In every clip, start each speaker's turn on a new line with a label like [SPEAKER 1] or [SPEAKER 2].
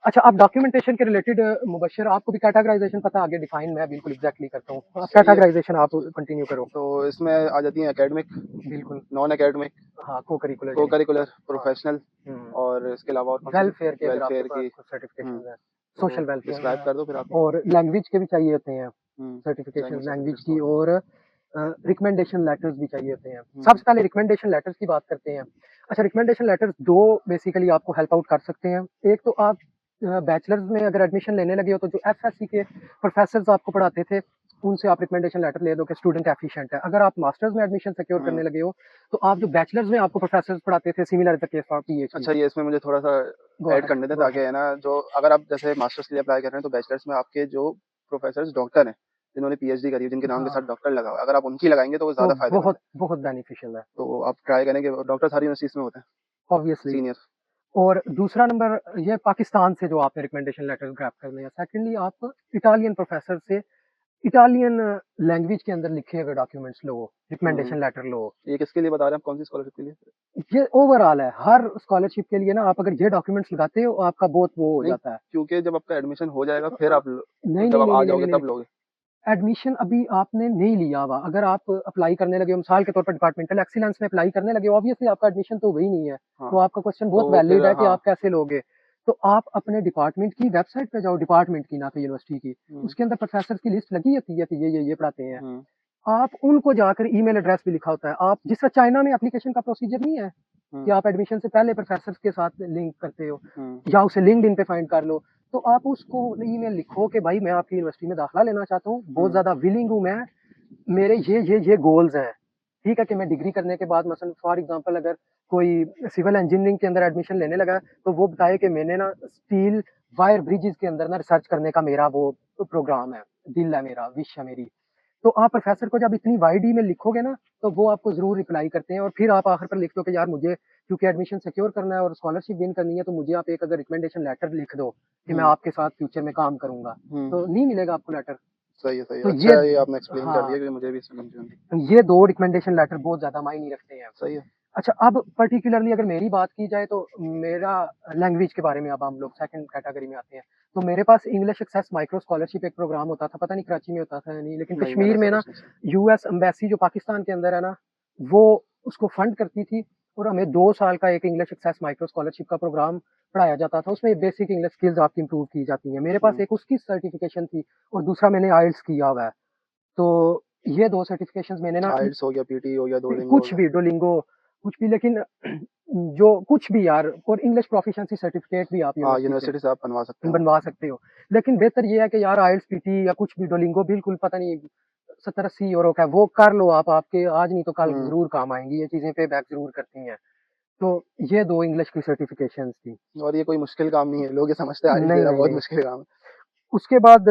[SPEAKER 1] अच्छा, आप डॉक्यूमेंटेशन के रिलेटेड मुबश्शिर आपको भी कैटेगराइजेशन पता है, आगे डिफाइन मैं बिल्कुल एग्जैक्टली करता हूँ। आप
[SPEAKER 2] सही है।
[SPEAKER 1] कैटेगराइजेशन आप कंटिन्यू करो।
[SPEAKER 2] तो इसमें आ जाती है एकेडमिक,
[SPEAKER 1] बिल्कुल।
[SPEAKER 2] नॉन एकेडमिक,
[SPEAKER 1] हाँ, को करिकुलर
[SPEAKER 2] को
[SPEAKER 1] यानी।
[SPEAKER 2] करिकुलर,
[SPEAKER 1] हाँ।
[SPEAKER 2] प्रोफेशनल,
[SPEAKER 1] हम्म।
[SPEAKER 2] और इसके अलावा और कौन सी थी?
[SPEAKER 1] वेलफेयर के अगर आपके
[SPEAKER 2] वेलफेयर
[SPEAKER 1] पास
[SPEAKER 2] की।
[SPEAKER 1] कुछ सर्टिफिकेशन है,
[SPEAKER 2] तो
[SPEAKER 1] सोशल वेलफेयर
[SPEAKER 2] डिस्क्राइब
[SPEAKER 1] है,
[SPEAKER 2] कर दो फिर आप।
[SPEAKER 1] और लैंग्वेज के भी चाहिए होते हैं सर्टिफिकेशन
[SPEAKER 2] लैंग्वेज
[SPEAKER 1] लैंग्वेज
[SPEAKER 2] सर्टिफिकेट्स तो
[SPEAKER 1] की,
[SPEAKER 2] होते हैं।
[SPEAKER 1] और रिकमेंडेशन लेटर्स भी चाहिए होते हैं।
[SPEAKER 2] हम्म।
[SPEAKER 1] सबसे पहले रिकमेंडेशन लेटर्स की बात करते हैं। अच्छा, रिकमेंडेशन लेटर्स दो बेसिकली आपको हेल्प आउट कर सकते हैं। एक तो आप बैचलर्स में अगर एडमिशन लेने लगे हो तो जो एफएससी के प्रोफेसर्स आपको पढ़ाते थे उनसे आप रिकमेंडेशन लेटर ले दो कि स्टूडेंट एफिशिएंट है। अगर आप मास्टर्स में एडमिशन सिक्योर करने
[SPEAKER 2] हम्म।
[SPEAKER 1] लगे हो तो आप जो बैचलर्स में आपको प्रोफेसर्स पढ़ाते थे, similar the case for PhD.
[SPEAKER 2] अच्छा, ये इसमें मुझे थोड़ा सा
[SPEAKER 1] गो
[SPEAKER 2] ऐड
[SPEAKER 1] अहेड,
[SPEAKER 2] करने दें,
[SPEAKER 1] गो
[SPEAKER 2] ताकि
[SPEAKER 1] अहेड।
[SPEAKER 2] है ना, जो अगर आप जैसे मास्टर्स के लिए अप्लाई कर रहे हैं तो बैचलर्स में आपके जो प्रोफेसर डॉक्टर हैं, जिन्होंने पीएचडी करी है, जिनके नाम के साथ
[SPEAKER 1] हाँ,
[SPEAKER 2] डॉक्टर लगा हुआ है, अगर आप उनकी लगाएंगे तो वो
[SPEAKER 1] तो
[SPEAKER 2] ज्यादा फायदेमंद
[SPEAKER 1] बहुत
[SPEAKER 2] है।
[SPEAKER 1] बहुत बेनिफिशियल है,
[SPEAKER 2] तो आप ट्राई करेंगे, डॉक्टर सारी यूनिवर्सिटीज में होते हैं,
[SPEAKER 1] ऑब्वियसली।
[SPEAKER 2] सीनियर।
[SPEAKER 1] और दूसरा नंबर, ये पाकिस्तान से जो आपने रिकमेंडेशन लेटर ग्रैब करने हैं। सेकेंडली, आप इटालियन प्रोफेसर से इटालियन लैंग्वेज के अंदर लिखे हुए डॉक्यूमेंट्स लो,
[SPEAKER 2] हम्म।
[SPEAKER 1] रिकमेंडेशन लेटर लो।
[SPEAKER 2] ये किसके लिए बता रहे हैं आप, कौन सी स्कॉलरशिप के लिए?
[SPEAKER 1] ये ओवरऑल है, हर स्कॉलरशिप के लिए ना, आप अगर ये डॉक्यूमेंट्स लगाते हो आपका बहुत वो हो
[SPEAKER 2] नहीं,
[SPEAKER 1] जाता है।
[SPEAKER 2] क्योंकि जब आपका एडमिशन हो जाएगा
[SPEAKER 1] अ,
[SPEAKER 2] फिर
[SPEAKER 1] अ,
[SPEAKER 2] आप
[SPEAKER 1] नहीं
[SPEAKER 2] जब
[SPEAKER 1] नहीं
[SPEAKER 2] आप
[SPEAKER 1] नहीं
[SPEAKER 2] आ
[SPEAKER 1] नहीं नहीं
[SPEAKER 2] जाओगे
[SPEAKER 1] नहीं,
[SPEAKER 2] तब लोगे।
[SPEAKER 1] एडमिशन अभी आपने नहीं लिया हुआ, अगर आप अप्लाई करने लगे हो, मिसाल के तौर पर डिपार्टमेंटल एक्सीलेंस में अप्लाई करने लगे हो, ऑब्वियसली आपका एडमिशन तो वही नहीं है।
[SPEAKER 2] हाँ,
[SPEAKER 1] तो आपका क्वेश्चन
[SPEAKER 2] तो
[SPEAKER 1] बहुत
[SPEAKER 2] वो फिर
[SPEAKER 1] वैलिड है कि
[SPEAKER 2] हाँ।
[SPEAKER 1] आप कैसे लोगे। तो आप अपने डिपार्टमेंट की वेबसाइट पे जाओ, डिपार्टमेंट की, ना कि यूनिवर्सिटी की।
[SPEAKER 2] हम्म।
[SPEAKER 1] उसके अंदर प्रोफेसर की लिस्ट लगी होती है कि ये पढ़ाते हैं।
[SPEAKER 2] हम्म।
[SPEAKER 1] आप उनको जाकर ईमेल एड्रेस भी लिखा होता है। आप जिस तरह चाइना में एप्लीकेशन का प्रोसीजर नहीं है कि
[SPEAKER 2] हम्म।
[SPEAKER 1] आप एडमिशन से पहले प्रोफेसर के साथ लिंक करते हो,
[SPEAKER 2] हम्म।
[SPEAKER 1] या उसे लिंक्डइन पे फाइंड कर लो। तो आप उसको ईमेल लिखो कि भाई मैं आपकी यूनिवर्सिटी में दाखिला लेना चाहता हूँ, बहुत
[SPEAKER 2] हम्म।
[SPEAKER 1] ज्यादा विलिंग हूँ मैं, मेरे ये गोल्स हैं। ठीक है कि मैं डिग्री करने के बाद मसलन फॉर एग्जांपल अगर कोई सिविल इंजीनियरिंग के अंदर एडमिशन लेने लगा है, तो वो बताए कि मैंने ना स्टील वायर ब्रिजेस के अंदर ना रिसर्च करने का मेरा वो प्रोग्राम है, दिल है मेरा, विश है मेरी। तो आप प्रोफेसर को जब इतनी वाइड ईमेल लिखोगे ना, तो वो आपको जरूर रिप्लाई करते हैं। और फिर आप आखिर पर लिखते हो कि यार मुझे क्योंकि एडमिशन सिक्योर करना है और स्कॉलरशिप विन करनी है, तो मुझे आप एक अगर रिकमेंडेशन लेटर लिख दो कि मैं
[SPEAKER 2] हम्म।
[SPEAKER 1] आपके साथ फ्यूचर में काम करूंगा।
[SPEAKER 2] हम्म।
[SPEAKER 1] तो नहीं मिलेगा आपको लेटर।
[SPEAKER 2] सही है, सही है।
[SPEAKER 1] तो ये,
[SPEAKER 2] अच्छा, ये आपने एक्सप्लेन कर
[SPEAKER 1] हाँ,
[SPEAKER 2] दिया कि मुझे भी इसमें कंफ्यूजन थी।
[SPEAKER 1] ये दो रिकमेंडेशन लेटर बहुत ज्यादा मायने रखते हैं।
[SPEAKER 2] सही है।
[SPEAKER 1] अच्छा, अब पर्टिकुलरली अगर मेरी बात की जाए तो मेरा लैंग्वेज के बारे में, अब हम लोग सेकंड कैटेगरी में आते हैं। तो मेरे पास इंग्लिश एक्सेस माइक्रो स्कॉलरशिप एक प्रोग्राम होता था, पता नहीं कराची में होता था या नहीं, लेकिन
[SPEAKER 2] नहीं, मैंने
[SPEAKER 1] कश्मीर
[SPEAKER 2] ऐसा
[SPEAKER 1] में ना
[SPEAKER 2] कुछ नहीं सुना।
[SPEAKER 1] यूएस एम्बेसी जो पाकिस्तान के अंदर है ना, वो उसको फंड करती थी। और हमें 2 साल का एक इंग्लिश एक्सेस माइक्रो स्कॉलरशिप का प्रोग्राम पढ़ाया जाता था। उसमें बेसिक इंग्लिश स्किल्स आपकी इंप्रूव की जाती हैं। मेरे पास
[SPEAKER 2] हम्म।
[SPEAKER 1] एक उसकी सर्टिफिकेशन थी, और दूसरा मैंने आइल्स किया हुआ है। तो ये दो सर्टिफिकेशंस मैंने ना,
[SPEAKER 2] आइल्स हो गया, पीटी हो गया, डोलिंगो हो
[SPEAKER 1] कुछ
[SPEAKER 2] गया।
[SPEAKER 1] भी डोलिंगो, कुछ भी, लेकिन जो कुछ भी यार, और इंग्लिश प्रोफिशिएंसी सर्टिफिकेट भी आप
[SPEAKER 2] हाँ,
[SPEAKER 1] यूनिवर्सिटी
[SPEAKER 2] यूनिवर्सिटी से आप बनवा सकते
[SPEAKER 1] से
[SPEAKER 2] हैं वो।
[SPEAKER 1] बनवा सकते हो। लेकिन बेहतर ये है कि यार आइल्स पीटी या कुछ भी डोलिंगो बिल्कुल पता नहीं 70-80 यूरो का है, वो कर लो आप, आपके आज नहीं तो कल
[SPEAKER 2] हम्म।
[SPEAKER 1] जरूर काम आएंगी, ये चीजें पे बैक जरूर करती हैं। तो ये दो इंग्लिश की सर्टिफिकेशंस थी।
[SPEAKER 2] और ये कोई मुश्किल काम नहीं है, लोग ये समझते हैं आइल्स
[SPEAKER 1] नहीं
[SPEAKER 2] देना
[SPEAKER 1] नहीं
[SPEAKER 2] बहुत
[SPEAKER 1] नहीं,
[SPEAKER 2] मुश्किल काम है।
[SPEAKER 1] उसके बाद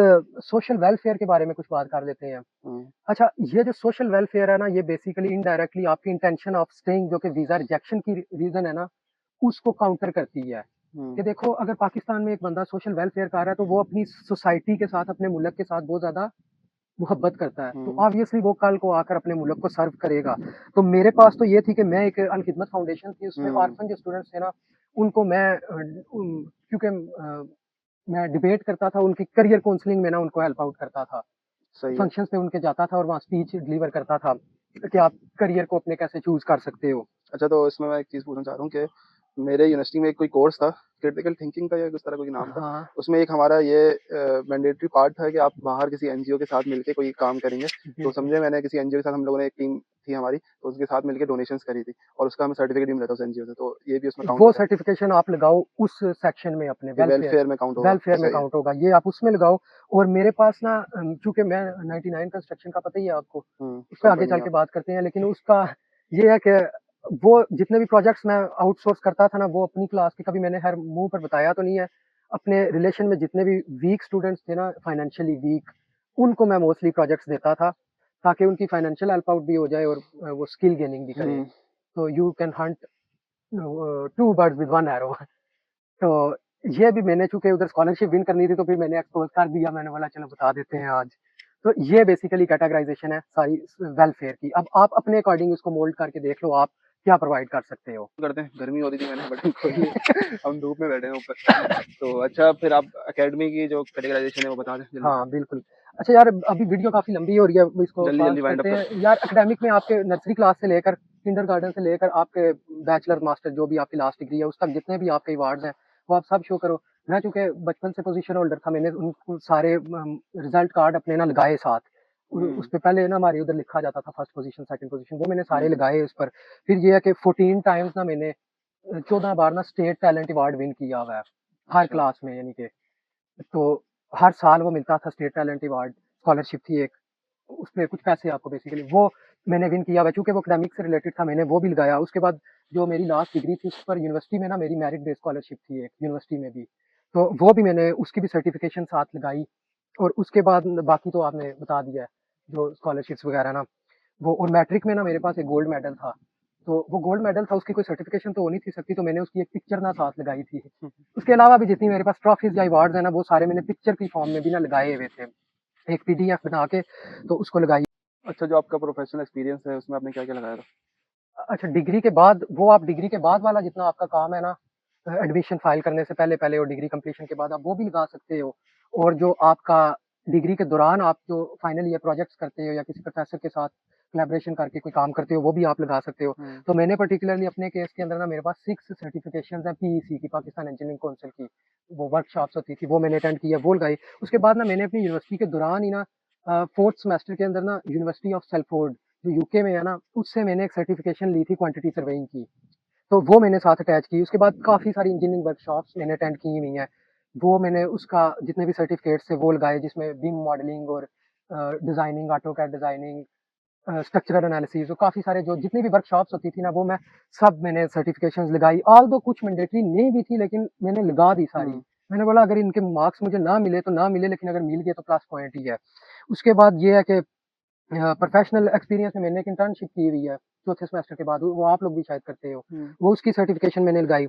[SPEAKER 1] सोशल वेलफेयर के बारे में कुछ बात कर लेते हैं।
[SPEAKER 2] हम्म।
[SPEAKER 1] अच्छा, ये जो सोशल वेलफेयर है ना, ये बेसिकली इनडायरेक्टली आपकी इंटेंशन ऑफ स्टेइंग, जो कि वीजा रिजेक्शन की रीजन है ना, उसको काउंटर करती है।
[SPEAKER 2] हम्म।
[SPEAKER 1] कि देखो, अगर पाकिस्तान में एक बंदा सोशल वेलफेयर कर रहा है, तो वो अपनी सोसाइटी के साथ, अपने मुल्क के साथ बहुत ज्यादा मोहब्बत करता है। तो
[SPEAKER 2] हम्म।
[SPEAKER 1] ऑब्वियसली वो कल को आकर अपने मुल्क को सर्व करेगा। तो मेरे पास तो ये थी कि मैं एक अल खिदमत फाउंडेशन थी, उसमें
[SPEAKER 2] हम्म।
[SPEAKER 1] ऑर्फन जो स्टूडेंट्स थे ना, उनको मैं क्योंकि मैं डिबेट करता था, उनकी करियर काउंसलिंग में ना उनको हेल्प आउट करता था।
[SPEAKER 2] सही है।
[SPEAKER 1] फंक्शंस पे उनके जाता था और वहाँ स्पीच डिलीवर करता था कि आप करियर को अपने कैसे चूज कर सकते हो।
[SPEAKER 2] अच्छा, तो इसमें मैं एक चीज़ पूछना चाह रहा हूँ कि मेरे यूनिवर्सिटी में एक कोई कोर्स था, क्रिटिकल थिंकिंग का या इस तरह कोई नाम था।
[SPEAKER 1] हाँ।
[SPEAKER 2] उसमें एक हमारा ये मैंडेटरी पार्ट था कि आप बाहर किसी एनजीओ के साथ मिलके कोई काम करेंगे। तो
[SPEAKER 1] बिल्कुल।
[SPEAKER 2] समझे, मैंने किसी एनजीओ के साथ, हम लोगों ने एक टीम थी हमारी, तो उसके साथ मिलके डोनेशंस करी थी, और उसका हमें सर्टिफिकेट भी मिला था उस एनजीओ से। तो ये भी उसमें काउंट
[SPEAKER 1] वो
[SPEAKER 2] होता है
[SPEAKER 1] सर्टिफिकेशन आप लगाओ उस सेक्शन में, अपने
[SPEAKER 2] कि
[SPEAKER 1] वेलफेयर,
[SPEAKER 2] वेलफेयर में काउंट होगा।
[SPEAKER 1] वेलफेयर में
[SPEAKER 2] सही है।
[SPEAKER 1] काउंट होगा, ये आप उसमें लगाओ। और मेरे पास ना, चूंकि मैं 99 कंस्ट्रक्शन का पता ही है आपको, उस पर आगे
[SPEAKER 2] कंपनी
[SPEAKER 1] चल
[SPEAKER 2] है
[SPEAKER 1] के
[SPEAKER 2] आपकी।
[SPEAKER 1] बात करते हैं, लेकिन उसका ये है कि वो जितने भी प्रोजेक्ट्स मैं आउटसोर्स करता था ना, वो अपनी क्लास के, कभी मैंने हर मुंह पर बताया तो नहीं है, अपने रिलेशन में जितने भी वीक स्टूडेंट्स थे ना, फाइनेंशियली वीक, उनको मैं मोस्टली प्रोजेक्ट्स देता था, ताकि उनकी फाइनेंशियल हेल्प आउट भी हो जाए और वो स्किल गेनिंग भी करें।
[SPEAKER 2] हम्म।
[SPEAKER 1] तो you can hunt two birds with one arrow. तो ये भी मैंने, चूंकि उधर स्कॉलरशिप विन करनी थी, तो फिर मैंने एक्सपोज कर दिया, मैंने बोला चलो बता देते हैं आज। तो ये बेसिकली कैटेगराइजेशन है सारी वेलफेयर की। अब आप अपने अकॉर्डिंग इसको मोल्ड करके देख लो, आप क्या प्रोवाइड कर सकते हो?
[SPEAKER 2] करते हैं, गर्मी हो रही थी मैंने बटन खोल लिया। हम धूप में बैठे हैं ऊपर। तो अच्छा फिर आप एकेडमी की जो कैटेगराइजेशन है वो बता दें जल्दी
[SPEAKER 1] हाँ, बिल्कुल। अच्छा यार, अभी वीडियो काफ़ी लंबी हो रही है, अब इसको
[SPEAKER 2] जल्दी जल्दी
[SPEAKER 1] फ़ास्ट
[SPEAKER 2] वाइंड अप
[SPEAKER 1] करते
[SPEAKER 2] कर।
[SPEAKER 1] हैं। यार एकेडमिक में आपके नर्सरी क्लास से लेकर किंडरगार्टन से लेकर आपके बैचलर, मास्टर जो भी आपकी लास्ट डिग्री है, उस तक जितने भी आपके अवार्ड्स हैं, वो आप सब शो करो। मैं चूँकि बचपन से पोज़ीशन होल्डर था, मैंने उन सारे रिज़ल्ट कार्ड अपने ना लगाए साथ।
[SPEAKER 2] हम्म।
[SPEAKER 1] उसपे पहले ना हमारे उधर लिखा जाता था फर्स्ट पोज़ीशन, सेकंड पोज़ीशन, वो मैंने सारे
[SPEAKER 2] हम्म।
[SPEAKER 1] लगाए उस पर। फिर ये है कि 14 टाइम्स ना मैंने 14 बार ना स्टेट टैलेंट अवार्ड विन किया हुआ है, हर
[SPEAKER 2] अच्छा।
[SPEAKER 1] क्लास में यानी कि। तो हर साल वो मिलता था स्टेट टैलेंट अवार्ड, स्कॉलरशिप थी एक, उसमें कुछ पैसे आपको बेसिकली, वो मैंने विन किया हुआ है। चूँकि वो एकेडमिक से रिलेटेड था, मैंने वो भी लगाया। उसके बाद जो मेरी लास्ट डिग्री थी, उस पर यूनिवर्सिटी में ना मेरी मेरिट बेस्ड स्कॉलरशिप थी एक, यूनिवर्सिटी में भी। तो वो भी मैंने उसकी भी सर्टिफ़िकेशन साथ लगाई। और उसके बाद बाकी तो आपने बता दिया है, जो स्कॉलरशिप्स वगैरह ना, वो। और मैट्रिक में ना मेरे पास एक गोल्ड मेडल था। तो वो गोल्ड मेडल था, उसकी कोई सर्टिफ़िकेशन तो हो नहीं थी सकती, तो मैंने उसकी एक पिक्चर ना साथ लगाई थी। उसके अलावा भी जितनी मेरे पास ट्रॉफीज़ या अवार्ड्स हैं ना, वो सारे मैंने पिक्चर की फॉर्म में भी ना लगाए हुए थे। एक पीडीएफ बना के तो उसको लगाई।
[SPEAKER 2] अच्छा जो आपका प्रोफेशनल एक्सपीरियंस है उसमें आपने क्या क्या लगाया था?
[SPEAKER 1] अच्छा, डिग्री के बाद, वो आप डिग्री के बाद वाला जितना आपका काम है ना, एडमिशन फाइल करने से पहले पहले और डिग्री कंप्लीशन के बाद, आप वो भी लगा सकते हो। और जो आपका डिग्री के दौरान आप जो फाइनल ईयर प्रोजेक्ट्स करते हो या किसी प्रोफेसर के साथ कोलैबोरेशन करके कोई काम करते हो, वो भी आप लगा सकते हो।
[SPEAKER 2] हम्म।
[SPEAKER 1] तो मैंने पर्टिकुलरली अपने केस के अंदर ना, मेरे पास 6 सर्टिफिकेशंस हैं पीईसी की, पाकिस्तान इंजीनियरिंग काउंसिल की। वो वर्कशॉप्स होती थी, वो मैंने अटेंड की है, वो लगाई। उसके बाद ना मैंने अपनी यूनिवर्सिटी के दौरान ही ना 4th सेमेस्टर के अंदर ना यूनिवर्सिटी ऑफ सेल्फोर्ड जो यूके में है ना, उससे मैंने एक सर्टिफिकेशन ली थी क्वांटिटी सर्वेइंग की। तो वो मैंने साथ अटैच की। उसके बाद काफ़ी सारी इंजीनियरिंग वर्कशॉप्स मैंने अटेंड की हुई हैं। वो मैंने उसका जितने भी सर्टिफिकेट्स थे वो लगाए, जिसमें बीम मॉडलिंग और designing, AutoCAD designing, structural analysis, और काफ़ी सारे जो जितनी भी वर्कशॉप्स होती थी ना, वो मैं सब मैंने सर्टिफिकेशंस लगाई। ऑल्दो कुछ मैंडेटरी नहीं भी थी, लेकिन मैंने लगा दी सारी।
[SPEAKER 2] हम्म।
[SPEAKER 1] मैंने बोला अगर इनके मार्क्स मुझे ना मिले तो ना मिले, लेकिन अगर मिल गए तो प्लस पॉइंट ही है। उसके बाद ये है कि प्रोफेशनल एक्सपीरियंस में मैंने एक इंटर्नशिप की हुई है चौथे सेमेस्टर के बाद, वो आप लोग भी शायद करते हो।
[SPEAKER 2] हम्म।
[SPEAKER 1] वो उसकी सर्टिफिकेशन मैंने लगाई।